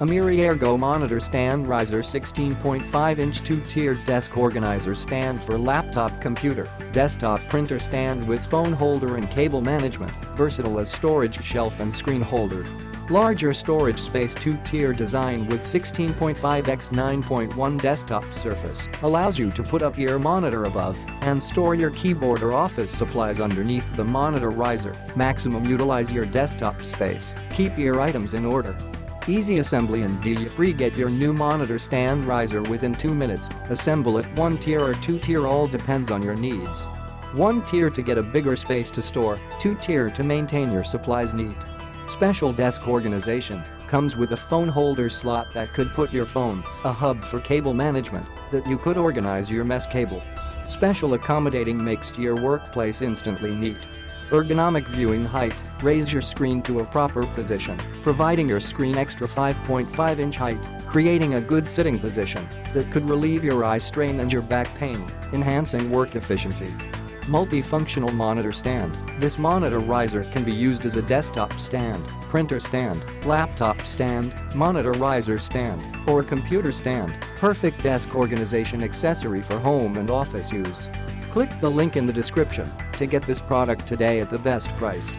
AMERIERGO Monitor Stand Riser 16.5-inch 2-tiered desk organizer stand for laptop computer, desktop printer stand with phone holder and cable management, versatile as storage shelf and screen holder. Larger storage space 2-tier design with 16.5 x 9.1 desktop surface allows you to put up your monitor above and store your keyboard or office supplies underneath the monitor riser. Maximum utilize your desktop space, keep your items in order. Easy assembly and DIY-free. Get your new monitor stand riser within 2 minutes. Assemble it 1 tier or 2 tier, all depends on your needs. 1 tier to get a bigger space to store, 2 tier to maintain your supplies neat. Special desk organization comes with a phone holder slot that could put your phone, a hub for cable management that you could organize your mesh cable. Special accommodating makes your workplace instantly neat. Ergonomic viewing height, raise your screen to a proper position, providing your screen extra 5.5-inch height, creating a good sitting position that could relieve your eye strain and your back pain, enhancing work efficiency. Multifunctional monitor stand. This monitor riser can be used as a desktop stand, printer stand, laptop stand, monitor riser stand, or a computer stand. Perfect desk organization accessory for home and office use. Click the link in the description to get this product today at the best price.